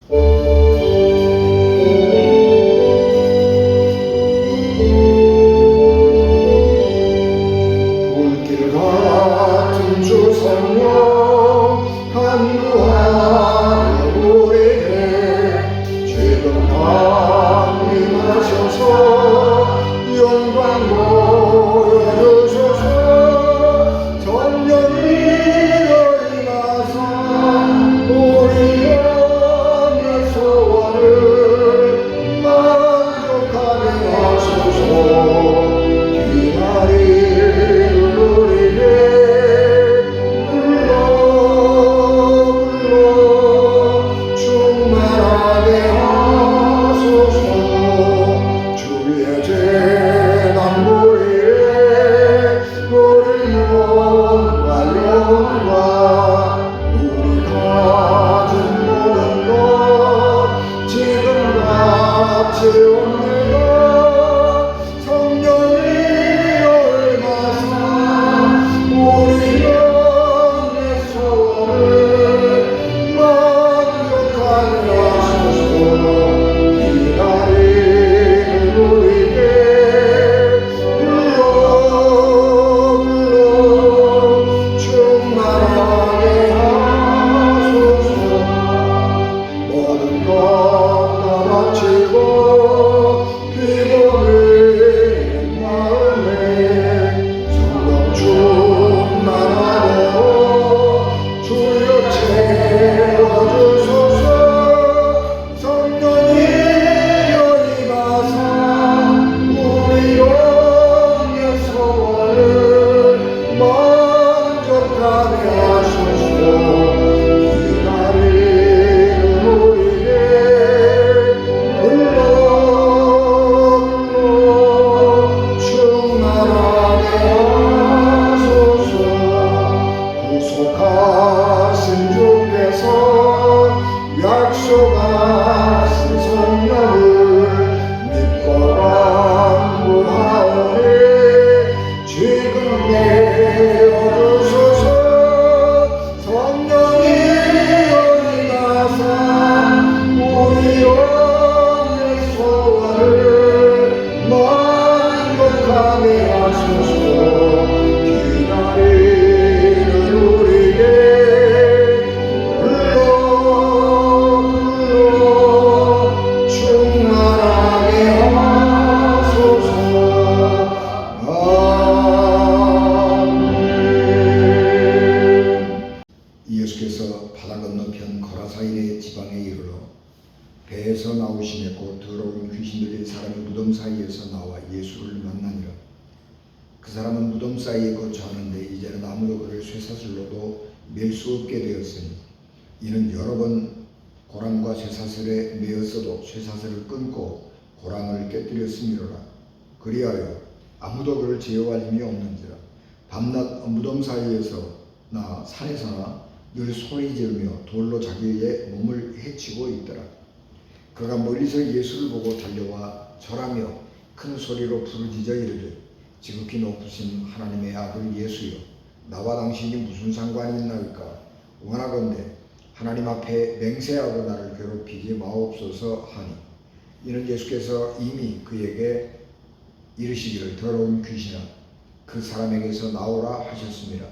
불길 같은 주 성령 간구하며 우리의 죄도 강림하셔서 영광 보여주소서. 전령이 일어나서 우리 영의 소원을 만족하게 하소서. 기다리는 우리를 불러 충만하게 하소서. 주의 재단 보리에 우리 영과 영과 우리 가진 모든 것 지금같이 옵니다. 성령이 얼마사 우리 영의 소원을 만족하게 하소서. 기다리는 우리에게 불러 충만하게 하소서. 모든 것 다 마치고 피곤한 마음에 성령 충만하도록 주여 채워주소서. 성령이 임하사 우리 영의 소원을 만족하게 하소서. 기다리는 우리에게 불러 충만하게 하소서. 구속하신 주께서 약속하신 성령을 믿고 간구하오니 지금 내어주소서. 성령이 임하사 우리 영의 소원을 만족하게 하소서. 기다리는 우리에게 불러 충만하게 하소서. 아멘. 예수께서 바다 건너편 거라사인의 지방에 이르러 배에서 나오시매 곧 더러운 귀신 들린 사람이 무덤 사이에서 나와 예수를 만나니라. 그 사람은 무덤 사이에 거처하는데 이제는 아무도 그를 쇠사슬로도 맬 수 없게 되었으니 이는 여러 번 고랑과 쇠사슬에 매었어도 쇠사슬을 끊고 고랑을 깨뜨렸음이로라. 그리하여 아무도 그를 제어할 힘이 없는지라. 밤낮 무덤 사이에서나 산에서나 늘 소리 지르며 돌로 자기의 몸을 해치고 있더라. 그가 멀리서 예수를 보고 달려와 절하며 큰 소리로 부르짖어 이르되 지극히 높으신 하나님의 아들 예수여, 나와 당신이 무슨 상관이 있나이까? 원하건대 하나님 앞에 맹세하고 나를 괴롭히지 마옵소서 하니, 이는 예수께서 이미 그에게 이르시기를 더러운 귀신아 그 사람에게서 나오라 하셨습니다.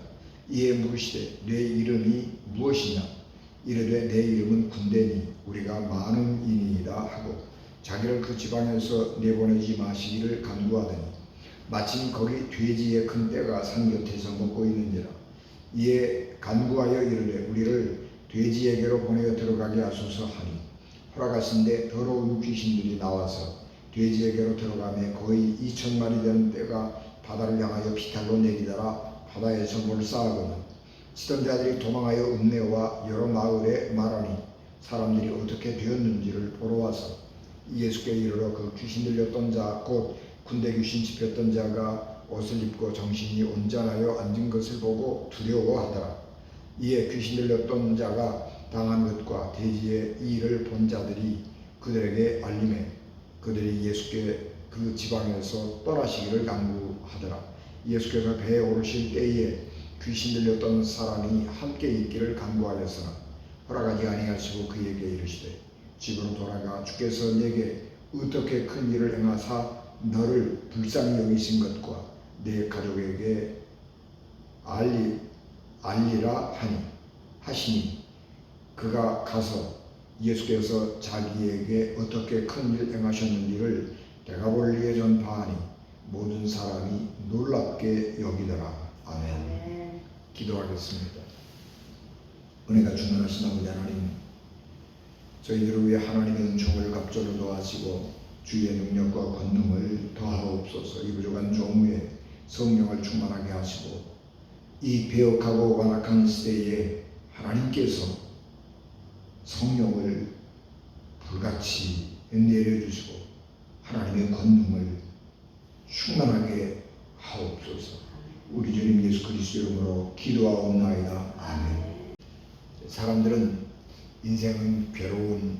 이에 물으시되 내 이름이 무엇이냐? 이르되 내 이름은 군대니 우리가 많음이니이다 하고 자기를 그 지방에서 내보내지 마시기를 간구하더니 마침 거기 돼지의 큰 떼가 산 곁에서 먹고 있는지라. 이에 간구하여 이르되 우리를 돼지에게로 보내어 들어가게 하소서 하니 허락하신데 더러운 귀신들이 나와서 돼지에게로 들어가며 거의 2,000마리 되는 떼가 바다를 향하여 비탈로 내리다가 바다에서 몰사하거든 치던 자들이 도망하여 읍내와 여러 마을에 말하니 사람들이 어떻게 되었는지를 보러 와서 예수께 이르러 그 귀신 들렸던 자 곧 군대 귀신 짚혔던 자가 옷을 입고 정신이 온전하여 앉은 것을 보고 두려워하더라. 이에 귀신 들렸던 자가 당한 것과 돼지의 이 일을 본 자들이 그들에게 알림해 그들이 예수께 그 지방에서 떠나시기를 간구하더라. 예수께서 배에 오르실 때에 귀신 들렸던 사람이 함께 있기를 간구하였으나 허락하지 아니하시고 그에게 이르시되 집으로 돌아가 주께서 내게 어떻게 큰 일을 행하사 너를 불쌍히 여기신 것과 내 가족에게 알리라 하시니 그가 가서 예수께서 자기에게 어떻게 큰 일을 행하셨는지를 데가볼리에 전파하니 모든 사람이 놀랍게 여기더라. 아멘. 기도하겠습니다. 은혜가 충만하신 아버지 하나님, 저희들을 위해 하나님의 은총을 갑절로 더하시고 주의 능력과 권능을 더하옵소서. 이 부족한 종후에 성령을 충만하게 하시고 이 배역하고 완악한 시대에 하나님께서 성령을 불같이 내려주시고 하나님의 권능을 충만하게 하옵소서. 우리 주님 예수 그리스도 이름으로 기도하옵나이다. 아멘. 사람들은 인생은 괴로운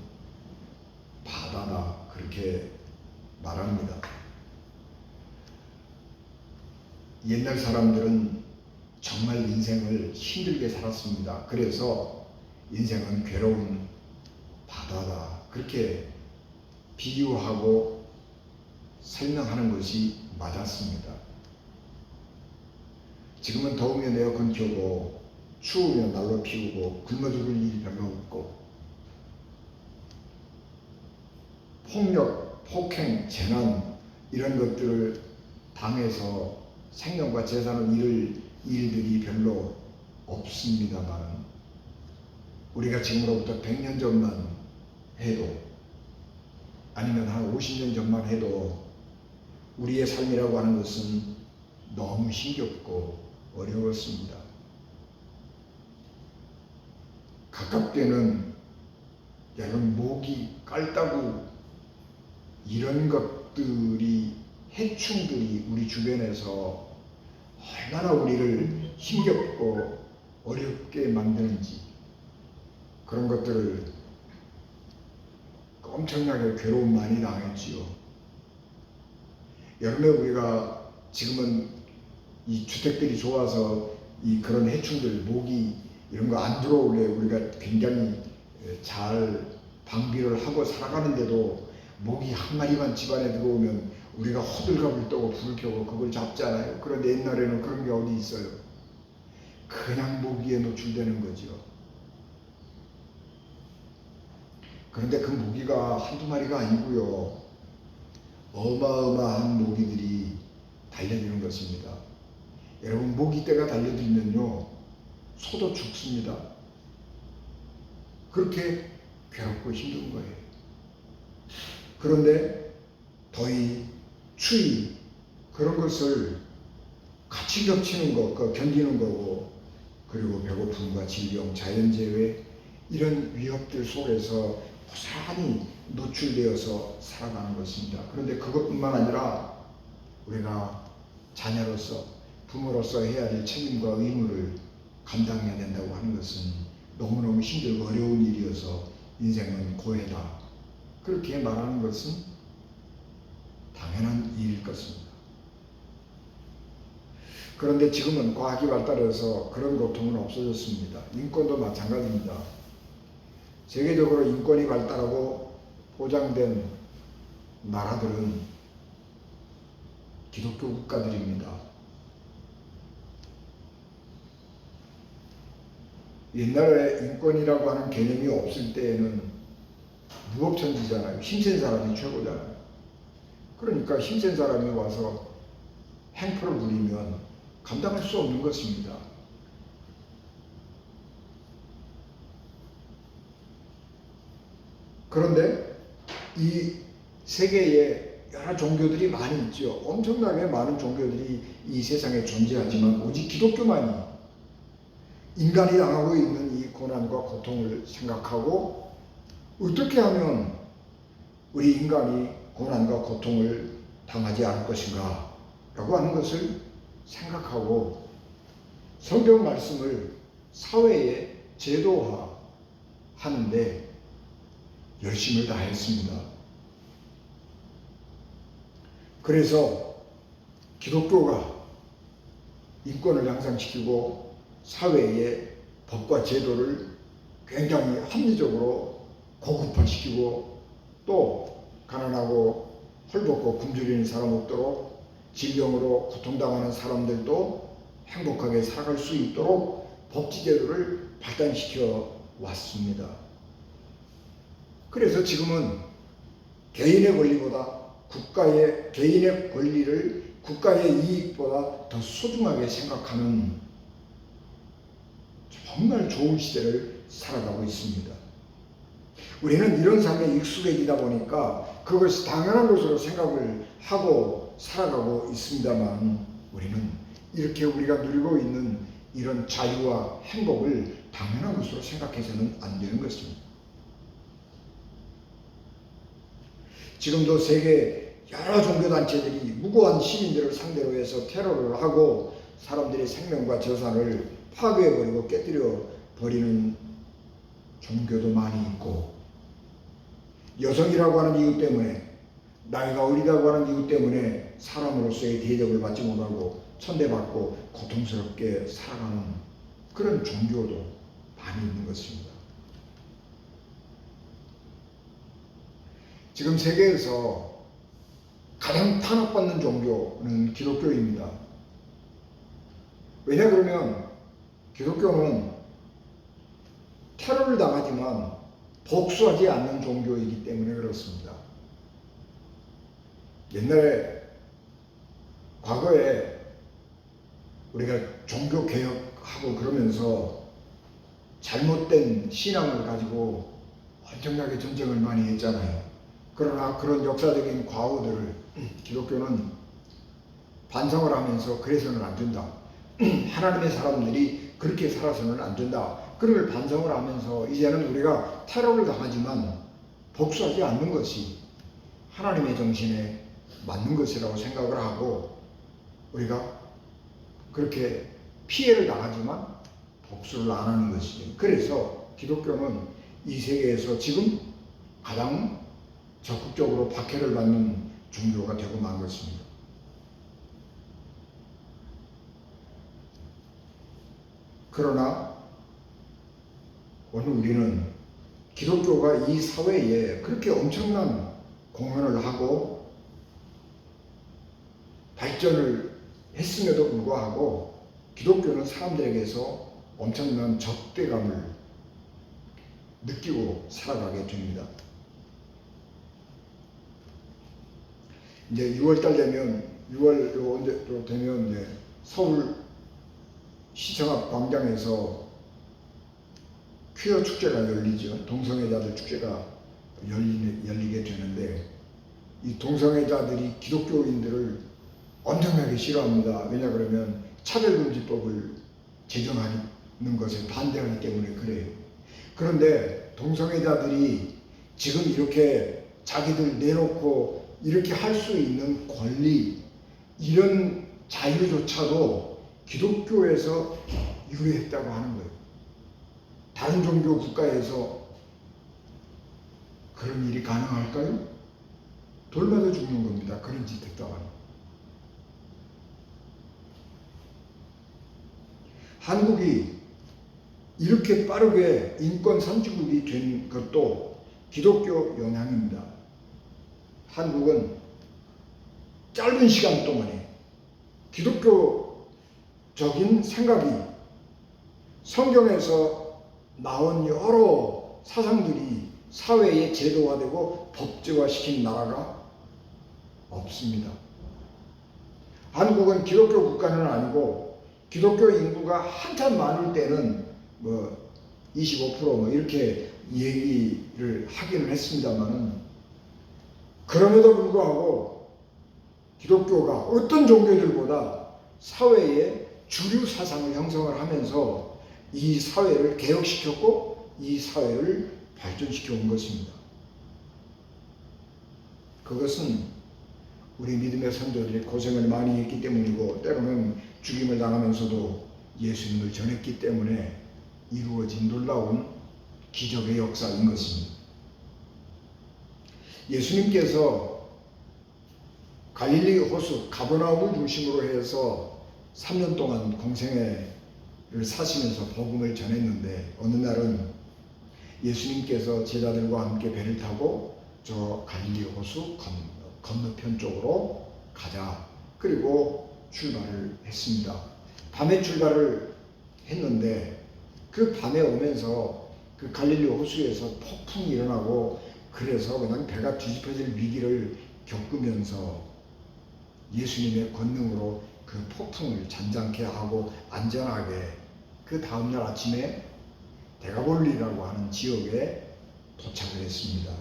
바다다 그렇게 말합니다. 옛날 사람들은 정말 인생을 힘들게 살았습니다. 그래서 인생은 괴로운 바다다 그렇게 비유하고 설명하는 것이 맞았습니다. 지금은 더우면 에어컨 켜고 추우면 난로 피우고 굶어 죽을 일이 별로 없고 폭력, 폭행, 재난 이런 것들을 당해서 생명과 재산을 잃을 일들이 별로 없습니다만 우리가 지금으로부터 100년 전만 해도 아니면 한 50년 전만 해도 우리의 삶이라고 하는 것은 너무 힘겹고 어려웠습니다. 가깝게는 여러분 모기, 깔따구 이런 것들이 해충들이 우리 주변에서 얼마나 우리를 힘겹고 어렵게 만드는지 그런 것들을 엄청나게 괴로움 많이 당했지요. 여름에 우리가 지금은 이 주택들이 좋아서 이 그런 해충들, 모기 이런 거 안 들어오게 우리가 굉장히 잘 방비를 하고 살아가는데도 모기 한 마리만 집안에 들어오면 우리가 호들갑을 떠고 불을 켜고 그걸 잡잖아요. 그런데 옛날에는 그런 게 어디 있어요. 그냥 모기에 노출되는 거죠. 그런데 그 모기가 한두 마리가 아니고요. 어마어마한 모기들이 달려드는 것입니다. 여러분 모기떼가 달려들면요. 소도 죽습니다. 그렇게 괴롭고 힘든 거예요. 그런데 더위, 추위 그런 것을 같이 겹치는 것, 견디는 거고 그리고 배고픔과 질병, 자연재해 이런 위협들 속에서 고스란히 노출되어서 살아가는 것입니다. 그런데 그것뿐만 아니라 우리가 자녀로서 부모로서 해야 할 책임과 의무를 감당해야 된다고 하는 것은 너무너무 힘들고 어려운 일이어서 인생은 고해다. 그렇게 말하는 것은 당연한 일일 것입니다. 그런데 지금은 과학이 발달해서 그런 고통은 없어졌습니다. 인권도 마찬가지입니다. 세계적으로 인권이 발달하고 보장된 나라들은 기독교 국가들입니다. 옛날에 인권이라고 하는 개념이 없을 때에는 무법천지잖아요. 힘센 사람이 최고잖아요. 그러니까 힘센 사람이 와서 행포를 부리면 감당할 수 없는 것입니다. 그런데 이 세계에 여러 종교들이 많이 있죠. 엄청나게 많은 종교들이 이 세상에 존재하지만 오직 기독교만이 인간이 당하고 있는 이 고난과 고통을 생각하고 어떻게 하면 우리 인간이 고난과 고통을 당하지 않을 것인가 라고 하는 것을 생각하고 성경 말씀을 사회에 제도화하는데 열심을 다했습니다. 그래서 기독교가 인권을 향상시키고 사회의 법과 제도를 굉장히 합리적으로 고급화시키고 또 가난하고 헐벗고 굶주리는 사람 없도록 질병으로 고통당하는 사람들도 행복하게 살아갈 수 있도록 법치제도를 발달시켜 왔습니다. 그래서 지금은 개인의 권리보다 개인의 권리를 국가의 이익보다 더 소중하게 생각하는 정말 좋은 시대를 살아가고 있습니다. 우리는 이런 삶에 익숙해지다 보니까 그것이 당연한 것으로 생각을 하고 살아가고 있습니다만, 우리는 이렇게 우리가 누리고 있는 이런 자유와 행복을 당연한 것으로 생각해서는 안 되는 것입니다. 지금도 세계 여러 종교단체들이 무고한 시민들을 상대로 해서 테러를 하고 사람들의 생명과 재산을 파괴해버리고 깨뜨려버리는 종교도 많이 있고, 여성이라고 하는 이유 때문에, 나이가 어리다고 하는 이유 때문에 사람으로서의 대접을 받지 못하고 천대받고 고통스럽게 살아가는 그런 종교도 많이 있는 것입니다. 지금 세계에서 가장 탄압받는 종교는 기독교입니다. 왜냐 그러면 기독교는 테러를 당하지만 복수하지 않는 종교이기 때문에 그렇습니다. 옛날에 과거에 우리가 종교 개혁하고 그러면서 잘못된 신앙을 가지고 엄청나게 전쟁을 많이 했잖아요. 그러나 그런 역사적인 과오들을 기독교는 반성을 하면서 그래서는 안 된다. 하나님의 사람들이 그렇게 살아서는 안 된다. 그걸 반성을 하면서 이제는 우리가 테러를 당하지만 복수하지 않는 것이 하나님의 정신에 맞는 것이라고 생각을 하고, 우리가 그렇게 피해를 당하지만 복수를 안 하는 것이죠. 그래서 기독교는 이 세계에서 지금 가장 적극적으로 박해를 받는 종교가 되고 만 것입니다. 그러나 오늘 우리는 기독교가 이 사회에 그렇게 엄청난 공헌을 하고 발전을 했음에도 불구하고 기독교는 사람들에게서 엄청난 적대감을 느끼고 살아가게 됩니다. 이제 6월달 되면 6월 언제 되면 이제 서울 시청 앞 광장에서 퀴어 축제가 열리죠. 동성애자들 축제가 열리게 되는데, 이 동성애자들이 기독교인들을 엄청나게 싫어합니다. 왜냐 그러면 차별금지법을 제정하는 것에 반대하기 때문에 그래요. 그런데 동성애자들이 지금 이렇게 자기들 내놓고 이렇게 할 수 있는 권리, 이런 자유조차도 기독교에서 유래했다고 하는 거예요. 다른 종교 국가에서 그런 일이 가능할까요? 돌맞아 죽는 겁니다. 그런 짓 했다가. 한국이 이렇게 빠르게 인권 선진국이 된 것도 기독교 영향입니다. 한국은 짧은 시간 동안에 기독교적인 생각이 성경에서 나온 여러 사상들이 사회에 제도화되고 법제화시킨 나라가 없습니다. 한국은 기독교 국가는 아니고 기독교 인구가 한참 많을 때는 25% 이렇게 얘기를 하기는 했습니다만은, 그럼에도 불구하고 기독교가 어떤 종교들보다 사회에 주류 사상을 형성을 하면서 이 사회를 개혁시켰고 이 사회를 발전시켜 온 것입니다. 그것은 우리 믿음의 선조들이 고생을 많이 했기 때문이고, 때로는 죽임을 당하면서도 예수님을 전했기 때문에 이루어진 놀라운 기적의 역사인 것입니다. 예수님께서 갈릴리 호수 가버나움을 중심으로 해서 3년 동안 공생애를 사시면서 복음을 전했는데, 어느 날은 예수님께서 제자들과 함께 배를 타고 저 갈릴리 호수 건너편 쪽으로 가자. 그리고 출발을 했습니다. 밤에 출발을 했는데 그 밤에 오면서 그 갈릴리 호수에서 폭풍이 일어나고 그래서 그냥 배가 뒤집혀질 위기를 겪으면서 예수님의 권능으로 그 폭풍을 잔잔케 하고 안전하게 그 다음날 아침에 데가볼리라고 하는 지역에 도착을 했습니다.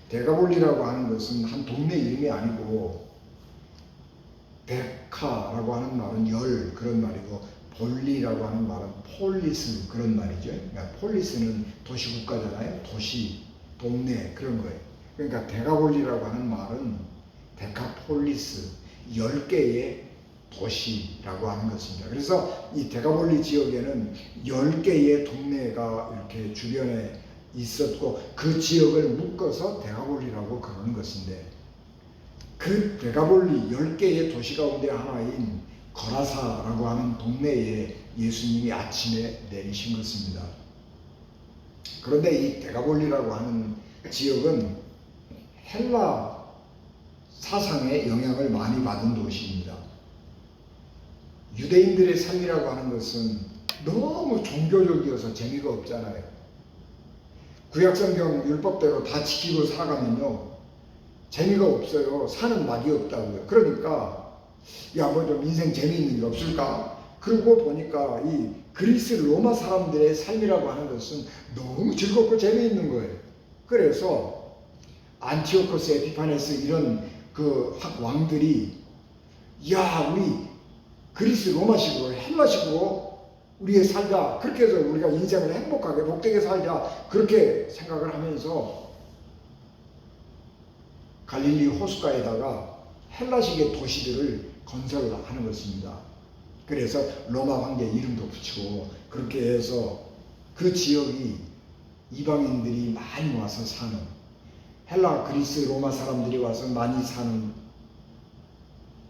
데가볼리라고 하는 것은 한 동네 이름이 아니고 데카라고 하는 말은 열 그런 말이고 볼리라고 하는 말은 폴리스 그런 말이죠. 그러니까 폴리스는 도시국가잖아요. 도시, 동네 그런 거예요. 그러니까 데가볼리라고 하는 말은 데카폴리스 10개의 도시라고 하는 것입니다. 그래서 이 데가볼리 지역에는 10개의 동네가 이렇게 주변에 있었고 그 지역을 묶어서 데가볼리라고 그러는 것인데 그 데가볼리 10개의 도시 가운데 하나인 거라사라고 하는 동네에 예수님이 아침에 내리신 것입니다. 그런데 이 데가볼리라고 하는 지역은 헬라 사상의 영향을 많이 받은 도시입니다. 유대인들의 삶이라고 하는 것은 너무 종교적이어서 재미가 없잖아요. 구약성경 율법대로 다 지키고 살아가면요 재미가 없어요. 사는 맛이 없다고요. 그러니까 야 뭐 좀 인생 재미있는 일 없을까? 그러고 보니까 이 그리스 로마 사람들의 삶이라고 하는 것은 너무 즐겁고 재미있는 거예요. 그래서 안티오코스 에피파네스 이런 그 왕들이 야 우리 그리스 로마식으로 헬라식으로 우리의 살자 그렇게 해서 우리가 인생을 행복하게 복되게 살자 그렇게 생각을 하면서 갈릴리 호숫가에다가 헬라식의 도시들을 건설하는 것입니다. 그래서 로마 황제 이름도 붙이고 그렇게 해서 그 지역이 이방인들이 많이 와서 사는 헬라 그리스 로마 사람들이 와서 많이 사는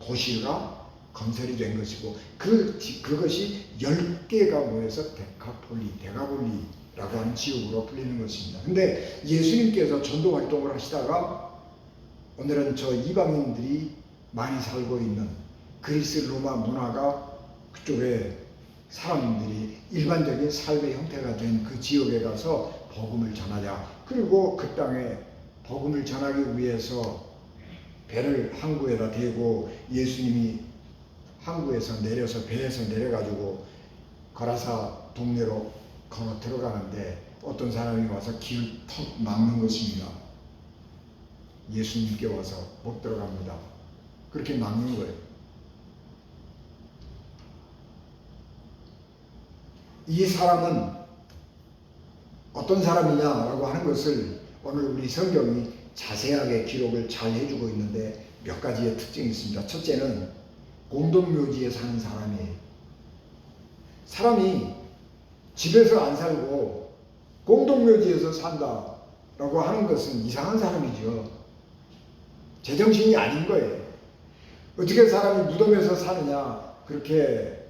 도시가 건설이 된 것이고 그것이 10개가 모여서 데가볼리라고 하는 지역으로 불리는 것입니다. 근데 예수님께서 전도 활동을 하시다가 오늘은 저 이방인들이 많이 살고 있는 그리스 로마 문화가 그쪽에 사람들이 일반적인 삶의 형태가 된 그 지역에 가서 복음을 전하자. 그리고 그 땅에 복음을 전하기 위해서 배를 항구에다 대고 예수님이 항구에서 내려서 배에서 내려가지고 거라사 동네로 걸어 들어가는데 어떤 사람이 와서 길을 턱 막는 것입니다. 예수님께 와서 못 들어갑니다. 그렇게 막는 거예요. 이 사람은 어떤 사람이냐라고 하는 것을 오늘 우리 성경이 자세하게 기록을 잘 해주고 있는데 몇 가지의 특징이 있습니다. 첫째는 공동묘지에 사는 사람이에요. 사람이 집에서 안 살고 공동묘지에서 산다라고 하는 것은 이상한 사람이죠. 제정신이 아닌 거예요. 어떻게 사람이 무덤에서 사느냐 그렇게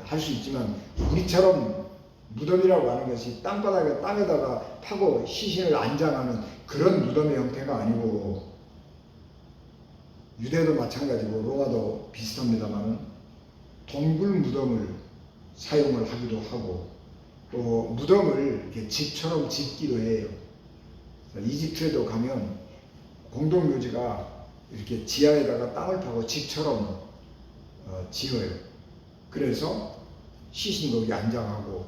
할 수 있지만 우리처럼 무덤이라고 하는 것이 땅에다가 파고 시신을 안장하는 그런 무덤의 형태가 아니고 유대도 마찬가지고 로마도 비슷합니다만 동굴 무덤을 사용을 하기도 하고 또 무덤을 이렇게 집처럼 짓기도 해요. 이집트에도 가면 공동묘지가 이렇게 지하에다가 땅을 파고 집처럼 지어요. 그래서 시신 거기 안장하고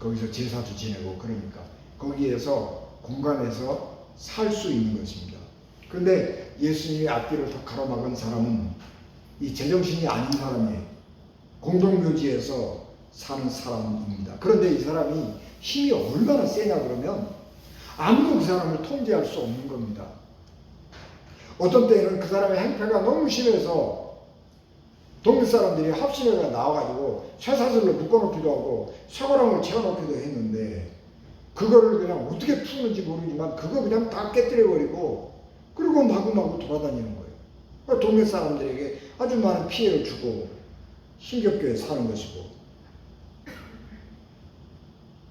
거기서 제사도 지내고 그러니까 거기에서 공간에서 살 수 있는 것입니다. 그런데 예수님이 앞길을 더 가로막은 사람은 이 제정신이 아닌 사람이에요. 공동묘지에서 사는 사람입니다. 그런데 이 사람이 힘이 얼마나 세냐 그러면 아무도 그 사람을 통제할 수 없는 겁니다. 어떤 때는 그 사람의 행패가 너무 심해서 동네 사람들이 합심해가 나와가지고 쇠사슬로 묶어놓기도 하고 쇠고랑을 채워놓기도 했는데 그거를 그냥 어떻게 푸는지 모르지만 그거 그냥 다 깨뜨려버리고 그리고 마구마구 돌아다니는 거예요. 동네 사람들에게 아주 많은 피해를 주고 힘겹게 사는 것이고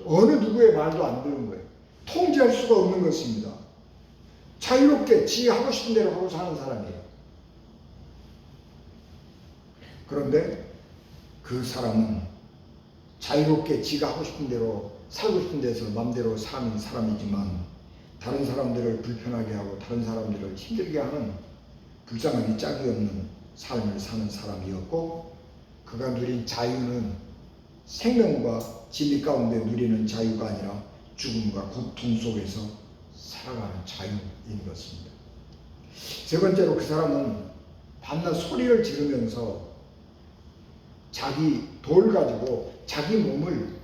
어느 누구의 말도 안 들은 거예요. 통제할 수가 없는 것입니다. 자유롭게 지 하고 싶은 대로 하고 사는 사람이에요. 그런데 그 사람은 자유롭게 지가 하고 싶은 대로 살고 싶은 데서 마음대로 사는 사람이지만 다른 사람들을 불편하게 하고 다른 사람들을 힘들게 하는 불쌍하기 짝이 없는 삶을 사는 사람이었고, 그가 누린 자유는 생명과 진리 가운데 누리는 자유가 아니라 죽음과 고통 속에서 살아가는 자유인 것입니다. 세 번째로 그 사람은 밤낮 소리를 지르면서 자기 돌 가지고 자기 몸을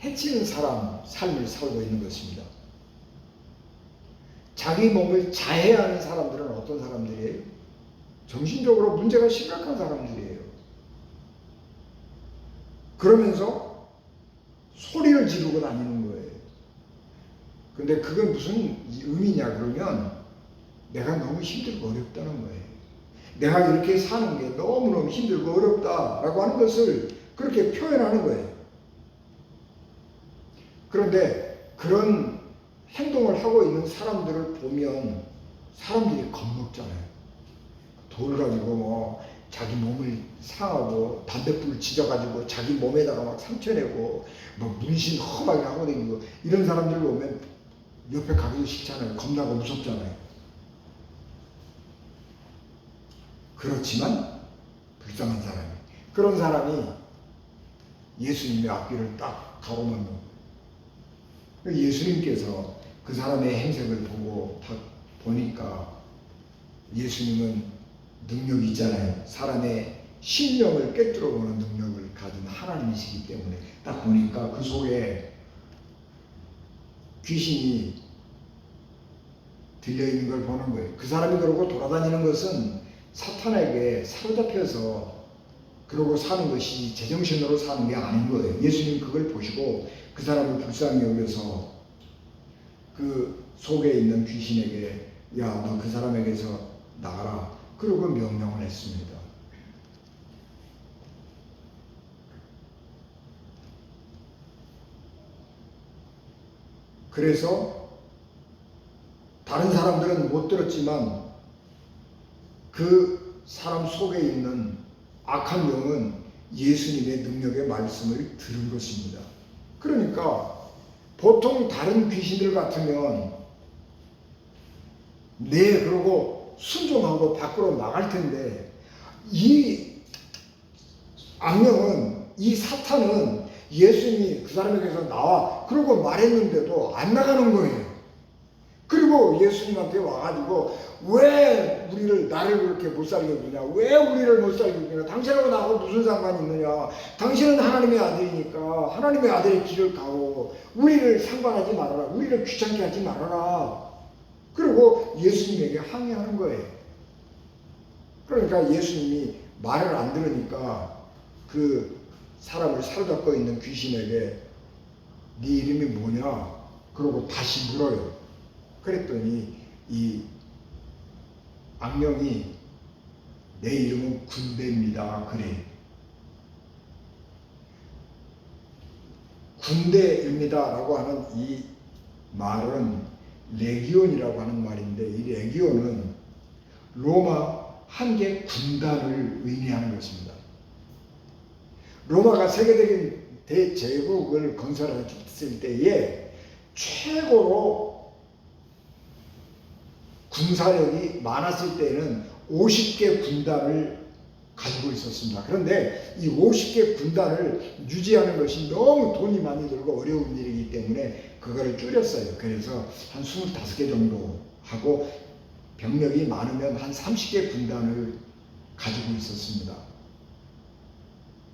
해치는 사람 삶을 살고 있는 것입니다. 자기 몸을 자해하는 사람들은 어떤 사람들이에요? 정신적으로 문제가 심각한 사람들이에요. 그러면서 소리를 지르고 다니는 거예요. 근데 그건 무슨 의미냐 그러면 내가 너무 힘들고 어렵다는 거예요. 내가 이렇게 사는 게 너무너무 힘들고 어렵다라고 하는 것을 그렇게 표현하는 거예요. 그런데 그런 행동을 하고 있는 사람들을 보면 사람들이 겁먹잖아요. 돌 가지고 뭐 자기 몸을 상하고 담뱃불 지져가지고 자기 몸에다가 막 상처 내고 뭐 문신 험하게 하고 다니고 이런 사람들 보면 옆에 가기도 싫잖아요. 겁나고 무섭잖아요. 그렇지만 불쌍한 사람이, 그런 사람이 예수님의 앞길을 딱 가로막는 거예요. 예수님께서 그 사람의 행색을 보고 보니까 예수님은 능력이 있잖아요. 사람의 심령을 꿰뚫어 보는 능력을 가진 하나님이시기 때문에 딱 보니까 그 속에 귀신이 들려있는 걸 보는 거예요. 그 사람이 그러고 돌아다니는 것은 사탄에게 사로잡혀서 그러고 사는 것이 제정신으로 사는 게 아닌 거예요. 예수님 그걸 보시고 그 사람을 불쌍히 여겨서 그 속에 있는 귀신에게 야, 너 그 사람에게서 나가라. 그러고 명령을 했습니다. 그래서 다른 사람들은 못 들었지만 그 사람 속에 있는 악한 영은 예수님의 능력의 말씀을 들은 것입니다. 그러니까 보통 다른 귀신들 같으면 네 그러고 순종하고 밖으로 나갈 텐데 이 악령은, 이 사탄은 예수님이 그 사람에게서 나와 그러고 말했는데도 안 나가는 거예요. 그리고 예수님한테 와가지고 왜 나를 그렇게 못 살게 해주냐, 왜 우리를 못 살게 해주냐, 당신하고 나하고 무슨 상관이 있느냐, 당신은 하나님의 아들이니까 하나님의 아들의 길을 가고 우리를 상관하지 말아라, 우리를 귀찮게 하지 말아라. 그리고 예수님에게 항의하는 거예요. 그러니까 예수님이 말을 안 들으니까 그 사람을 사로잡고 있는 귀신에게 네 이름이 뭐냐 그러고 다시 물어요. 그랬더니 이 악령이 내 이름은 군대입니다 그래. 군대입니다 라고 하는 이 말은 레기온이라고 하는 말인데, 이 레기온은 로마 한 개 군단을 의미하는 것입니다. 로마가 세계적인 대제국을 건설했을 때에 최고로 군사력이 많았을 때는 50개 군단을 가지고 있었습니다. 그런데 이 50개 군단을 유지하는 것이 너무 돈이 많이 들고 어려운 일이기 때문에 그거를 줄였어요. 그래서 한 25개 정도 하고 병력이 많으면 한 30개 군단을 가지고 있었습니다.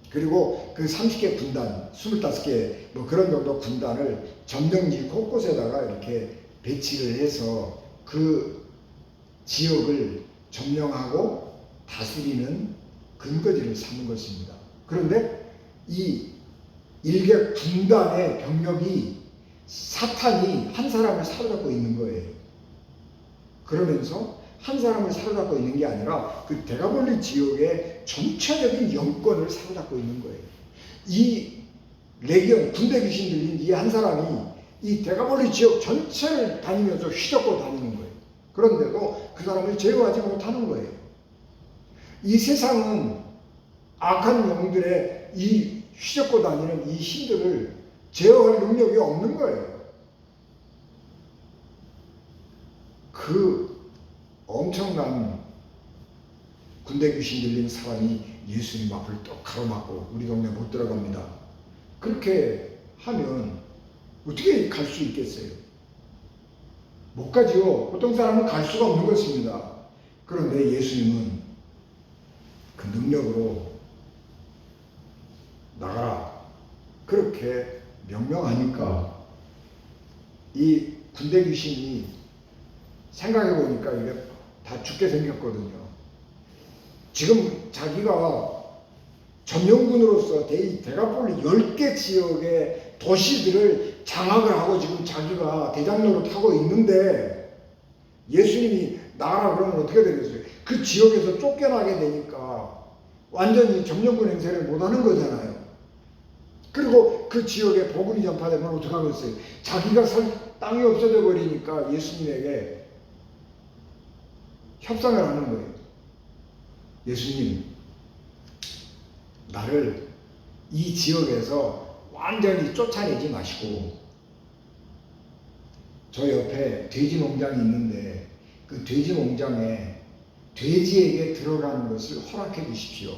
그리고 그 30개 군단, 25개 뭐 그런 정도 군단을 점령지 곳곳에다가 이렇게 배치를 해서 그 지역을 점령하고 다스리는 근거지를 삼은 것입니다. 그런데 이 일개 군단의 병력이 사탄이 한 사람을 사로잡고 있는 거예요. 그러면서 한 사람을 사로잡고 있는 게 아니라 그 데가볼리 지역의 전체적인 영권을 사로잡고 있는 거예요. 이 레기온, 군대 귀신 들린 이 한 사람이 이 데가볼리 지역 전체를 다니면서 휘젓고 다니는 거예요. 그런데도 그 사람을 제어하지 못하는 거예요. 이 세상은 악한 영들의 이 휘젓고 다니는 이 힘들을 제어할 능력이 없는 거예요. 그 엄청난 군대 귀신 들린 사람이 예수님 앞을 또 가로막고 우리 동네 못 들어갑니다. 그렇게 하면 어떻게 갈 수 있겠어요? 못 가지요. 보통 사람은 갈 수가 없는 것입니다. 그런데 예수님은 그 능력으로 나가라 그렇게 명령하니까 이 군대 귀신이 생각해 보니까 이게 다 죽게 생겼거든요. 지금 자기가 점령군으로서 데가폴리 10개 지역의 도시들을 장악을 하고 지금 자기가 대장로를 타고 있는데 예수님이 나가라 그러면 어떻게 되겠어요? 그 지역에서 쫓겨나게 되니까 완전히 점령군 행세를 못하는 거잖아요. 그리고 그 지역에 복음이 전파되면 어떡하겠어요? 자기가 살 땅이 없어져 버리니까 예수님에게 협상을 하는 거예요. 예수님, 나를 이 지역에서 완전히 쫓아내지 마시고 저 옆에 돼지 농장이 있는데 그 돼지 농장에 돼지에게 들어가는 것을 허락해 주십시오.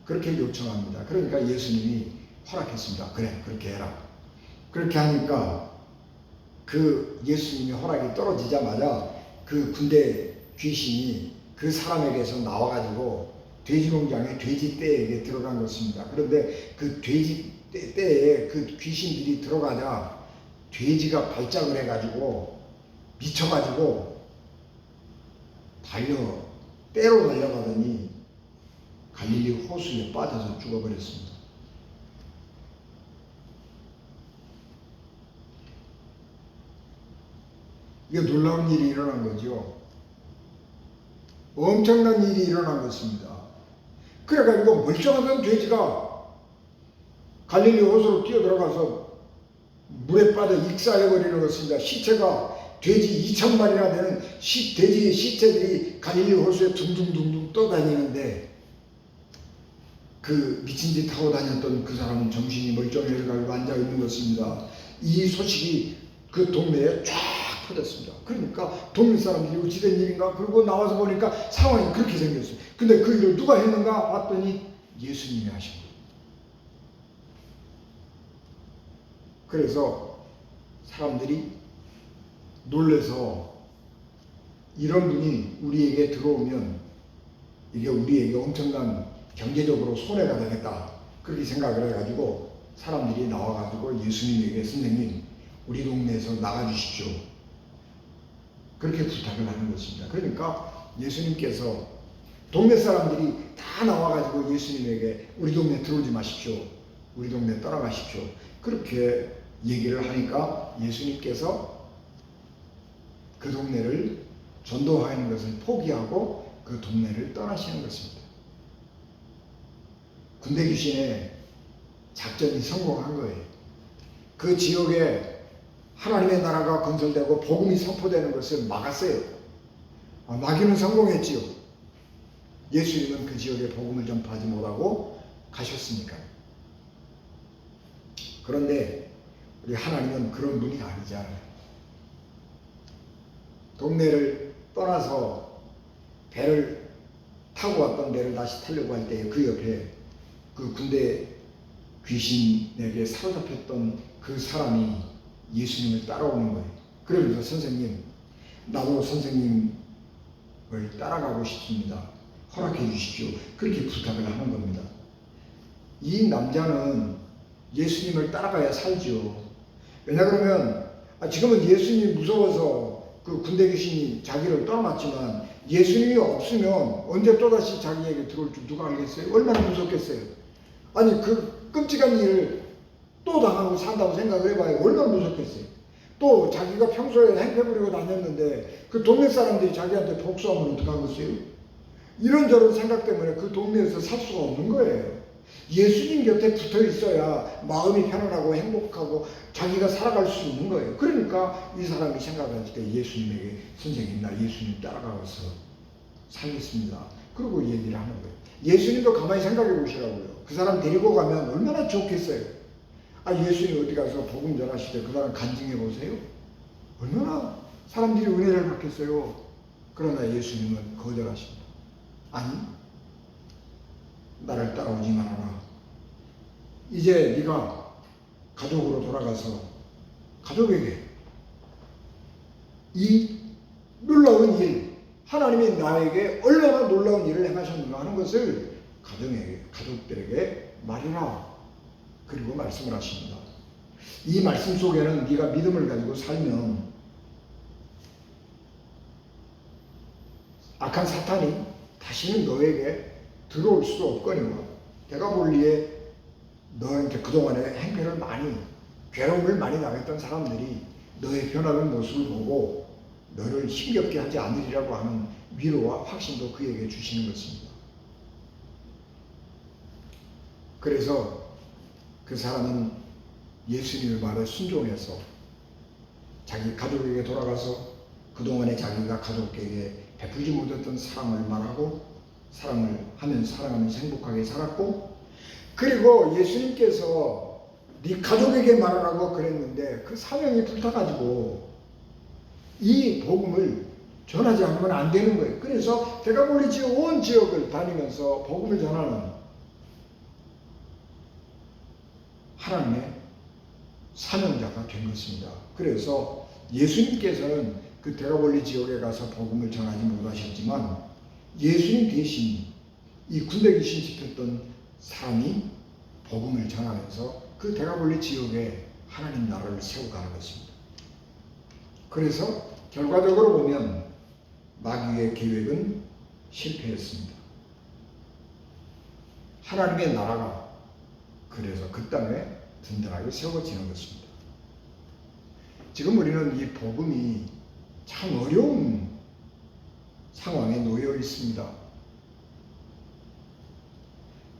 그렇게 요청합니다. 그러니까 예수님이 허락했습니다. 그래, 그렇게 해라. 그렇게 하니까 그 예수님이 허락이 떨어지자마자 그 군대 귀신이 그 사람에게서 나와가지고 돼지 농장에 돼지 떼에게 들어간 것입니다. 그런데 그 돼지 떼에 그 귀신들이 들어가자 돼지가 발작을 해가지고 미쳐가지고 떼로 달려가더니 갈릴리 호수에 빠져서 죽어버렸습니다. 이게 놀라운 일이 일어난 거죠. 엄청난 일이 일어난 것입니다. 그래가지고 멀쩡하던 돼지가 갈릴리 호수로 뛰어들어가서 물에 빠져 익사해버리는 것입니다. 시체가 돼지 2,000마리나 되는 돼지의 시체들이 갈릴리 호수에 둥둥둥둥 떠다니는데 그 미친 짓 하고 다녔던 그 사람은 정신이 멀쩡해가지고 앉아있는 것입니다. 이 소식이 그 동네에 쫙 퍼졌습니다. 그러니까 동네 사람들이 어찌된 일인가 그러고 나와서 보니까 상황이 그렇게 생겼어요. 근데 그 일을 누가 했는가 봤더니 예수님이 하신 거예요. 그래서 사람들이 놀래서 이런 분이 우리에게 들어오면 이게 우리에게 엄청난 경제적으로 손해가 되겠다 그렇게 생각을 해가지고 사람들이 나와가지고 예수님에게 선생님 우리 동네에서 나가주십시오 그렇게 부탁을 하는 것입니다. 그러니까 예수님께서 동네 사람들이 다 나와가지고 예수님에게 우리 동네 들어오지 마십시오 우리 동네 떠나가십시오 그렇게 얘기를 하니까 예수님께서 그 동네를 전도하는 것을 포기하고 그 동네를 떠나시는 것입니다. 군대 귀신의 작전이 성공한 거예요. 그 지역에 하나님의 나라가 건설되고 복음이 선포되는 것을 막았어요. 막기는 성공했지요. 예수님은 그 지역에 복음을 전파하지 못하고 가셨으니까요. 그런데 우리 하나님은 그런 분이 아니잖아요. 동네를 떠나서 배를 타고 왔던 배를 다시 타려고 할 때 그 옆에 그 군대 귀신에게 사로잡혔던 그 사람이 예수님을 따라오는 거예요. 그러면서 선생님, 나도 선생님을 따라가고 싶습니다. 허락해 주십시오. 그렇게 부탁을 하는 겁니다. 이 남자는 예수님을 따라가야 살죠. 왜냐 그러면 지금은 예수님이 무서워서 그 군대 귀신이 자기를 떠났지만 예수님이 없으면 언제 또다시 자기에게 들어올 줄 누가 알겠어요? 얼마나 무섭겠어요? 아니 그 끔찍한 일을 또 당하고 산다고 생각을 해봐요. 얼마나 무섭겠어요? 또 자기가 평소에 행패 부리고 다녔는데 그 동네 사람들이 자기한테 복수하면 어떡하겠어요? 이런저런 생각 때문에 그 동네에서 살 수가 없는 거예요. 예수님 곁에 붙어 있어야 마음이 편안하고 행복하고 자기가 살아갈 수 있는 거예요. 그러니까 이 사람이 생각할 때 예수님에게 선생님 나 예수님 따라가서 살겠습니다. 그리고 얘기를 하는 거예요. 예수님도 가만히 생각해 보시라고요. 그 사람 데리고 가면 얼마나 좋겠어요. 예수님 어디 가서 복음 전하실 때 그 사람 간증해 보세요. 얼마나 사람들이 은혜를 받겠어요. 그러나 예수님은 거절하십니다. 아니, 나를 따라오지 말아라. 이제 네가 가족으로 돌아가서 가족에게 이 놀라운 일, 하나님이 나에게 얼마나 놀라운 일을 행하셨는가 하는 것을 가족들에게 말해라. 그리고 말씀을 하십니다. 이 말씀 속에는 네가 믿음을 가지고 살면 악한 사탄이 다시는 너에게 들어올 수도 없거니와 내가 볼리에 너한테 그동안에 행패를 많이 괴로움을 많이 당했던 사람들이 너의 변하는 모습을 보고 너를 힘겹게 하지 않으리라고 하는 위로와 확신도 그에게 주시는 것입니다. 그래서 그 사람은 예수님의 말에 순종해서 자기 가족에게 돌아가서 그동안에 자기가 가족에게 베풀지 못했던 사랑을 말하고 사랑을 하면서 사랑하면서 행복하게 살았고, 그리고 예수님께서 네 가족에게 말하라고 그랬는데 그 사명이 불타가지고 이 복음을 전하지 않으면 안 되는 거예요. 그래서 데가볼리 지역 온 지역을 다니면서 복음을 전하는 하나님의 사명자가 된 것입니다. 그래서 예수님께서는 그 데가볼리 지역에 가서 복음을 전하지 못하셨지만 예수님 대신 이 군대 귀신 지켰던 사람이 복음을 전하면서 그 데가볼리 지역에 하나님 나라를 세워가는 것입니다. 그래서 결과적으로 보면 마귀의 계획은 실패했습니다. 하나님의 나라가 그래서 그 땅에 든든하게 세워지는 것입니다. 지금 우리는 이 복음이 참 어려운 상황에 놓여 있습니다.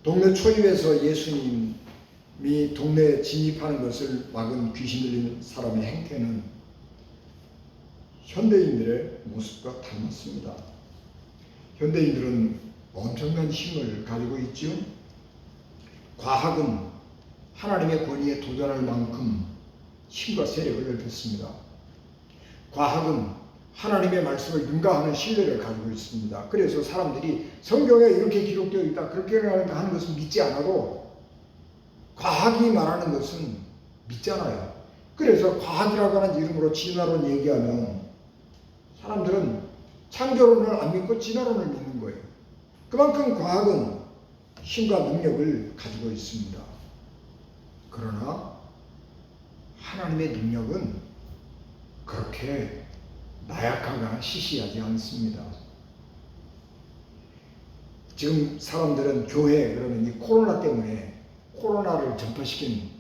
동네 초입에서 예수님이 동네에 진입하는 것을 막은 귀신 들린 사람의 행태는 현대인들의 모습과 닮았습니다. 현대인들은 엄청난 힘을 가지고 있죠. 과학은 하나님의 권위에 도전할 만큼 힘과 세력을 넓혔습니다. 과학은 하나님의 말씀을 능가하는 신뢰를 가지고 있습니다. 그래서 사람들이 성경에 이렇게 기록되어 있다, 그렇게 하는 것은 믿지 않아도 과학이 말하는 것은 믿잖아요. 그래서 과학이라고 하는 이름으로 진화론 얘기하면 사람들은 창조론을 안 믿고 진화론을 믿는 거예요. 그만큼 과학은 힘과 능력을 가지고 있습니다. 그러나 하나님의 능력은 그렇게 나약하거나 시시하지 않습니다. 지금 사람들은 교회 그러면 이 코로나 때문에 코로나를 전파시킨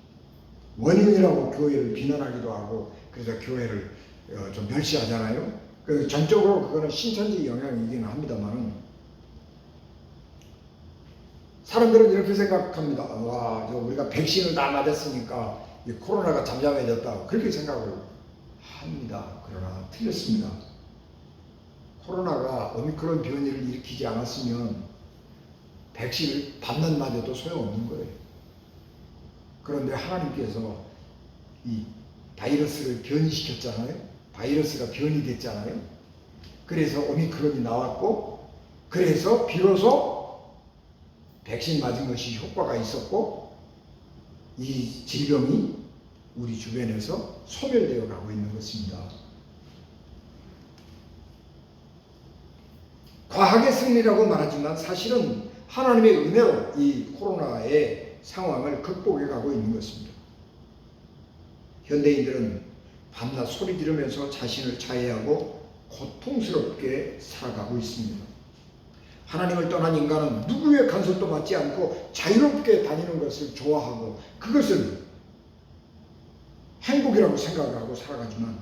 원인이라고 교회를 비난하기도 하고 그래서 교회를 좀 멸시하잖아요. 그래서 전적으로 그거는 신천지 영향이긴 합니다만 사람들은 이렇게 생각합니다. 와, 우리가 백신을 다 맞았으니까 이 코로나가 잠잠해졌다. 그렇게 생각을 합니다. 그러나 틀렸습니다. 코로나가 오미크론 변이를 일으키지 않았으면 백신을 밤낮 맞아도 소용없는 거예요. 그런데 하나님께서 이 바이러스를 변이시켰잖아요. 바이러스가 변이 됐잖아요. 그래서 오미크론이 나왔고 그래서 비로소 백신 맞은 것이 효과가 있었고 이 질병이 우리 주변에서 소멸되어 가고 있는 것입니다. 과학의 승리라고 말하지만 사실은 하나님의 은혜로 이 코로나의 상황을 극복해 가고 있는 것입니다. 현대인들은 밤낮 소리 지르면서 자신을 자해하고 고통스럽게 살아가고 있습니다. 하나님을 떠난 인간은 누구의 간섭도 받지 않고 자유롭게 다니는 것을 좋아하고 그것을 행복이라고 생각하고 살아가지만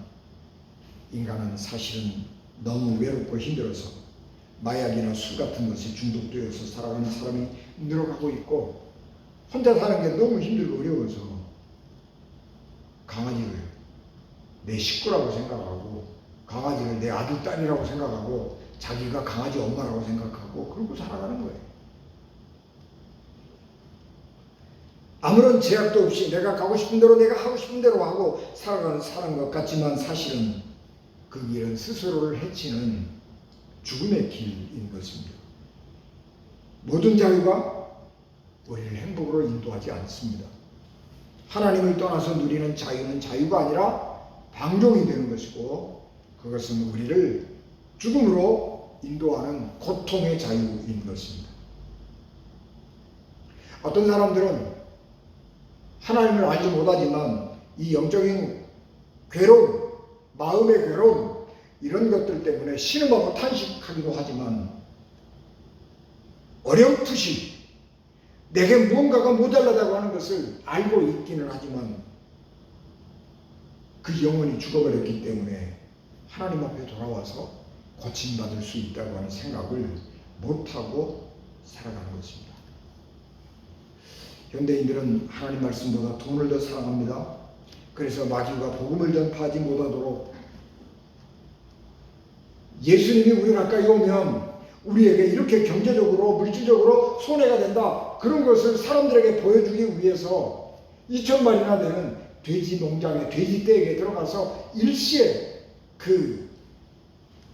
인간은 사실은 너무 외롭고 힘들어서 마약이나 술 같은 것에 중독되어서 살아가는 사람이 늘어가고 있고 혼자 사는 게 너무 힘들고 어려워서 강아지를 내 식구라고 생각하고 강아지를 내 아들, 딸이라고 생각하고 자기가 강아지 엄마라고 생각하고 그러고 살아가는 거예요. 아무런 제약도 없이 내가 가고 싶은 대로 내가 하고 싶은 대로 하고 살아가는 것 같지만 사실은 그 길은 스스로를 해치는 죽음의 길인 것입니다. 모든 자유가 우리를 행복으로 인도하지 않습니다. 하나님을 떠나서 누리는 자유는 자유가 아니라 방종이 되는 것이고 그것은 우리를 죽음으로 인도하는 고통의 자유인 것입니다. 어떤 사람들은 하나님을 알지 못하지만 이 영적인 괴로움, 마음의 괴로움 이런 것들 때문에 신음하고 탄식하기도 하지만 어렴풋이 내게 무언가가 모자라다고 하는 것을 알고 있기는 하지만 그 영혼이 죽어버렸기 때문에 하나님 앞에 돌아와서 고침받을 수 있다고 하는 생각을 못하고 살아가는 것입니다. 현대인들은 하나님 말씀보다 돈을 더 사랑합니다. 그래서 마귀가 복음을 전파하지 못하도록 예수님이 우리 가까이 오면 우리에게 이렇게 경제적으로 물질적으로 손해가 된다 그런 것을 사람들에게 보여주기 위해서 2,000마리나 되는 돼지 농장에 돼지 떼에 들어가서 일시에 그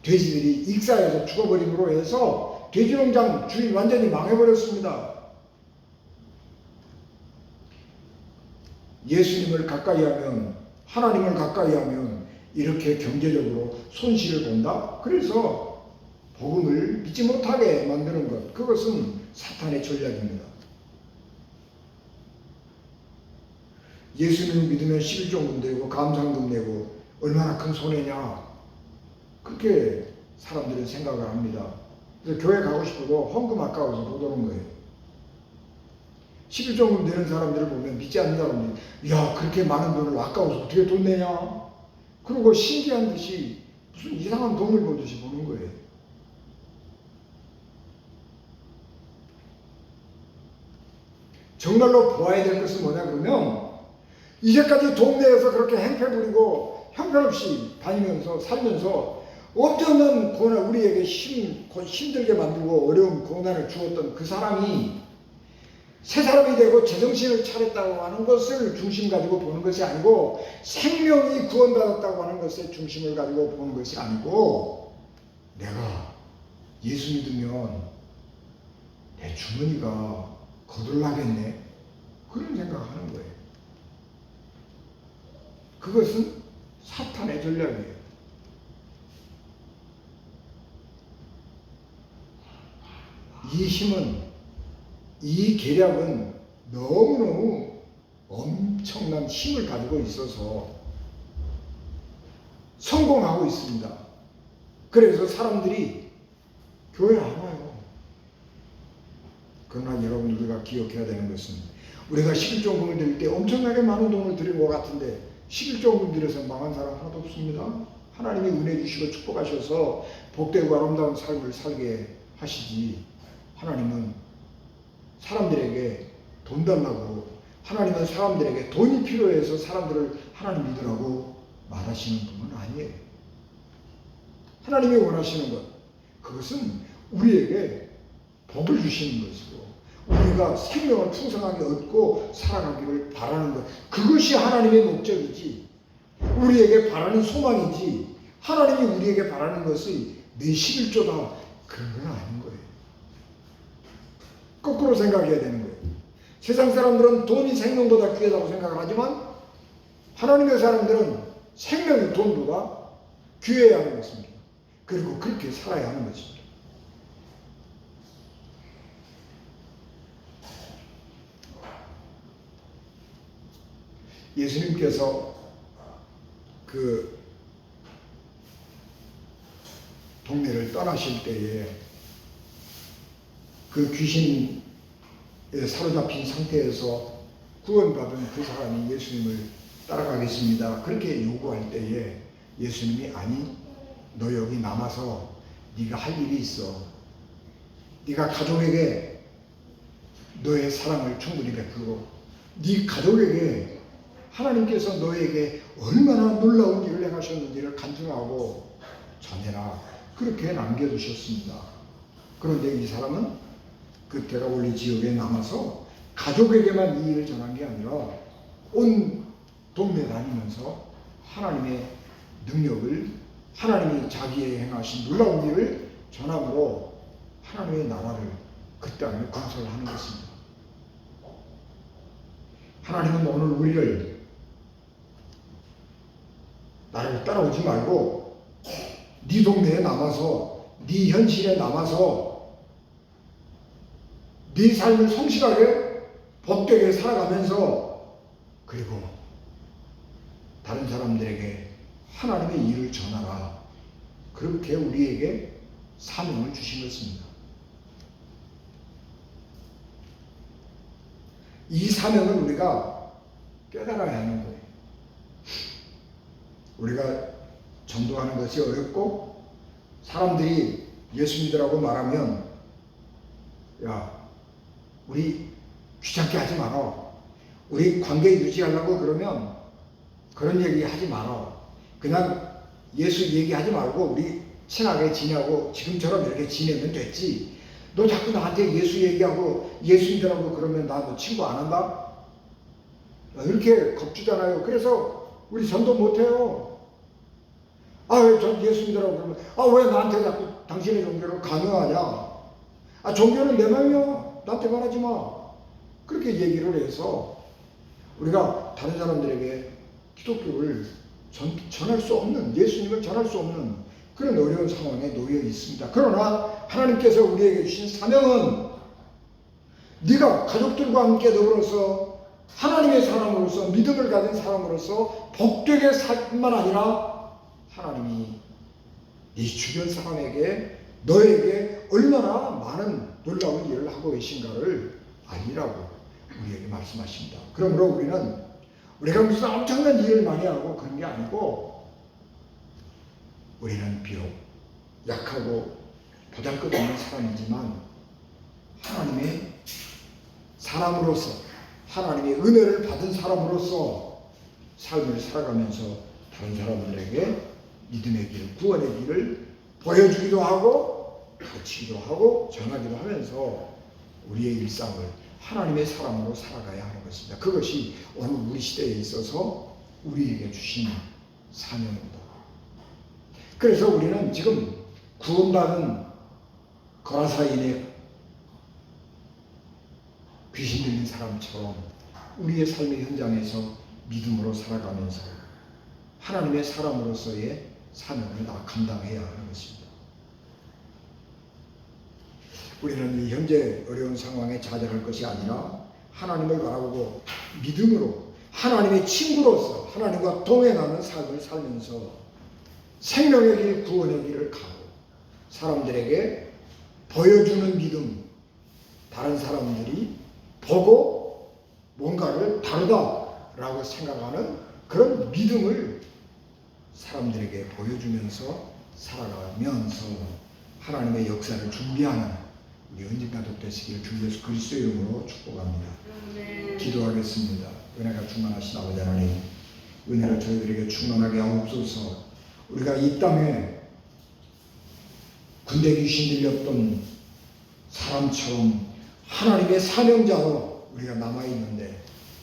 돼지들이 익사해서 죽어버림으로 해서 돼지 농장 주인 완전히 망해버렸습니다. 예수님을 가까이 하면 하나님을 가까이 하면 이렇게 경제적으로 손실을 본다? 그래서 복음을 믿지 못하게 만드는 것 그것은 사탄의 전략입니다. 예수님을 믿으면 11조금 내고 감사금 내고 얼마나 큰 손해냐 그렇게 사람들은 생각을 합니다. 그래서 교회 가고 싶어도 헌금 아까워서 못 오는 거예요. 11조금 내는 사람들을 보면 믿지 않는 사람들이 야 그렇게 많은 돈을 아까워서 어떻게 돈 내냐 그러고 신기한 듯이 무슨 이상한 돈을 보듯이 보는 거예요. 정말로 보아야 될 것은 뭐냐 그러면 이제까지 동네에서 그렇게 행패 부리고 형편없이 다니면서 살면서 엄청난 고난 우리에게 힘들게 만들고 어려운 고난을 주었던 그 사람이 새 사람이 되고 제정신을 차렸다고 하는 것을 중심 가지고 보는 것이 아니고 생명이 구원받았다고 하는 것에 중심을 가지고 보는 것이 아니고 내가 예수 믿으면 내 주머니가 거들나겠네 그런 생각하는 거예요. 그것은 사탄의 전략이에요. 이 힘은 이 계략은 너무너무 엄청난 힘을 가지고 있어서 성공하고 있습니다. 그래서 사람들이 교회에 안 와요. 그러나 여러분 우리가 기억해야 되는 것은 우리가 11조금을 드릴 때 엄청나게 많은 돈을 드린 것 같은데 11조금 드려서 망한 사람 하나도 없습니다. 하나님이 은혜 주시고 축복하셔서 복되고 아름다운 삶을 살게 하시지 하나님은 사람들에게 돈 달라고 하나님은 사람들에게 돈이 필요해서 사람들을 하나님 믿으라고 말하시는 분은 아니에요. 하나님이 원하시는 것 그것은 우리에게 복을 주시는 것이고 우리가 생명을 풍성하게 얻고 살아가기를 바라는 것 그것이 하나님의 목적이지 우리에게 바라는 소망이지 하나님이 우리에게 바라는 것이 내 11조다 그런 건 아닌 거예요. 거꾸로 생각해야 되는 거예요. 세상 사람들은 돈이 생명보다 귀하다고 생각을 하지만 하나님의 사람들은 생명이 돈보다 귀해야 하는 것입니다. 그리고 그렇게 살아야 하는 것입니다. 예수님께서 그 동네를 떠나실 때에 그 귀신에 사로잡힌 상태에서 구원받은 그 사람이 예수님을 따라가겠습니다. 그렇게 요구할 때에 예수님이 아니 너 여기 남아서 네가 할 일이 있어. 네가 가족에게 너의 사랑을 충분히 베풀고 네 가족에게 하나님께서 너에게 얼마나 놀라운 일을 행하셨는지를 간증하고 전해라. 그렇게 남겨두셨습니다. 그런데 이 사람은 그 데가볼리 지역에 남아서 가족에게만 이 일을 전한 게 아니라 온 동네 다니면서 하나님의 능력을, 하나님이 자기의 행하신 놀라운 일을 전함으로 하나님의 나라를 그 땅에 건설하는 것입니다. 하나님은 오늘 우리를 나를 따라오지 말고 네 동네에 남아서 네 현실에 남아서 네 삶을 성실하게 복되게 살아가면서 그리고 다른 사람들에게 하나님의 일을 전하라. 그렇게 우리에게 사명을 주신 것입니다. 이 사명을 우리가 깨달아야 하는 거예요. 우리가 전도하는 것이 어렵고 사람들이 예수 믿으라고 말하면 야, 우리 귀찮게 하지 마라. 우리 관계 유지하려고 그러면 그런 얘기 하지 마라. 그냥 예수 얘기하지 말고 우리 친하게 지내고 지금처럼 이렇게 지내면 됐지. 너 자꾸 나한테 예수 얘기하고 예수 믿으라고 그러면 나 너 친구 안 한다? 이렇게 겁주잖아요. 그래서 우리 전도 못해요. 아, 왜 전 예수 믿으라고 그러면 왜 나한테 자꾸 당신의 종교를 강요하냐? 종교는 내 맘이야. 나한테 말하지 마. 그렇게 얘기를 해서 우리가 다른 사람들에게 기독교를 전할 수 없는, 예수님을 전할 수 없는 그런 어려운 상황에 놓여 있습니다. 그러나 하나님께서 우리에게 주신 사명은 네가 가족들과 함께 더불어서 하나님의 사람으로서 믿음을 가진 사람으로서 복되게 살 뿐만 아니라 하나님이 네 주변 사람에게 너에게 얼마나 많은 놀라운 일을 하고 계신가를 알리라고 우리에게 말씀하십니다. 그러므로 우리가 무슨 엄청난 일을 많이 하고 그런 게 아니고 우리는 비록 약하고 보잘것없는 사람이지만 하나님의 사람으로서 하나님의 은혜를 받은 사람으로서 삶을 살아가면서 다른 사람들에게 믿음의 길, 구원의 길을 보여주기도 하고 가르치기도 하고 전하기도 하면서 우리의 일상을 하나님의 사람으로 살아가야 하는 것입니다. 그것이 오늘 우리 시대에 있어서 우리에게 주신 사명입니다. 그래서 우리는 지금 구원받은 거라사인의 귀신 들린 사람처럼 우리의 삶의 현장에서 믿음으로 살아가면서 하나님의 사람으로서의 사명을 감당해야 하는 것입니다. 우리는 이 현재 어려운 상황에 좌절할 것이 아니라 하나님을 바라보고 믿음으로 하나님의 친구로서 하나님과 동행하는 삶을 살면서 생명의 길, 구원의 길을 가고 사람들에게 보여주는 믿음, 다른 사람들이 보고 뭔가를 다르다라고 생각하는 그런 믿음을 사람들에게 보여주면서 살아가면서 하나님의 역사를 준비하는 우리 은진가족 되시길 주 예수 그리스도의 이름으로 축복합니다. 기도하겠습니다. 은혜가 충만하신 아버지 하나님, 은혜를 저희들에게 충만하게 하옵소서. 우리가 이 땅에 군대 귀신 들렸던 사람처럼 하나님의 사명자로 우리가 남아있는데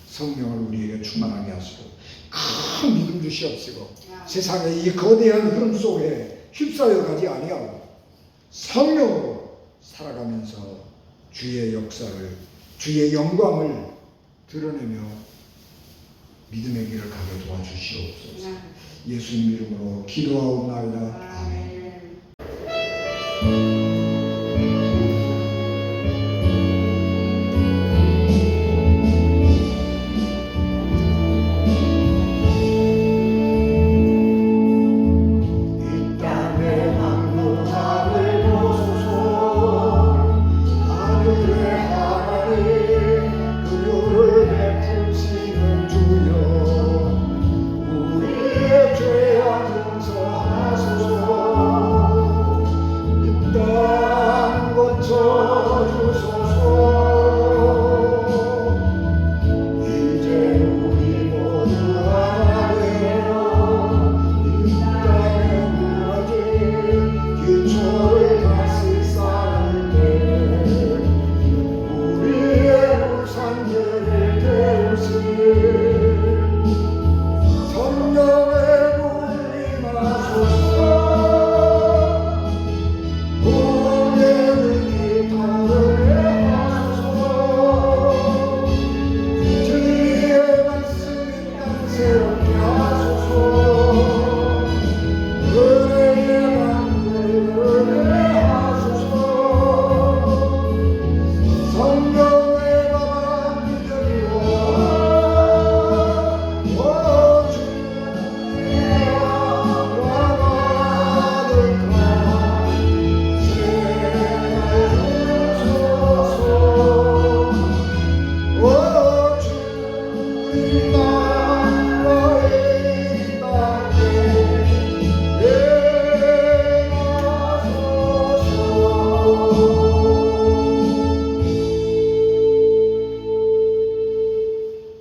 성령을 우리에게 충만하게 하시고 큰 믿음 주시옵시고 세상의 이 거대한 흐름 속에 휩싸여 가지 아니하고 성령으로 살아가면서 주의 역사를, 주의 영광을 드러내며 믿음의 길을 가게 도와주시옵소서. 예수님 이름으로 기도하옵나이다. 아멘. 우리의 죄악 용서하소서.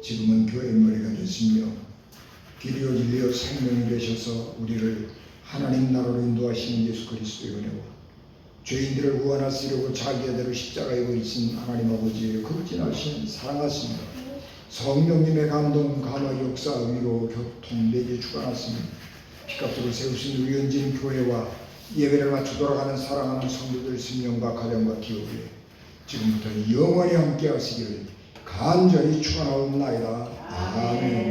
지금은 교회의 머리가 되시며 길이요 진리요 생명이 되셔서 우리를 하나님 나라로 인도하시는 예수 그리스도의 은혜와 죄인들을 구원하시려고 자기의대로 십자가에 버리신 하나님 아버지의 극진하신 사랑하심 성령님의 감동 감화 역사 위로 교통 내게 주관하시니 피값으로 세우신 의원진 교회와 예배를 마쳐 돌아가는 사랑하는 성도들 생명과 가정과 기업에 지금부터 영원히 함께 하시기를 간절히 축원하옵나이다. 아멘.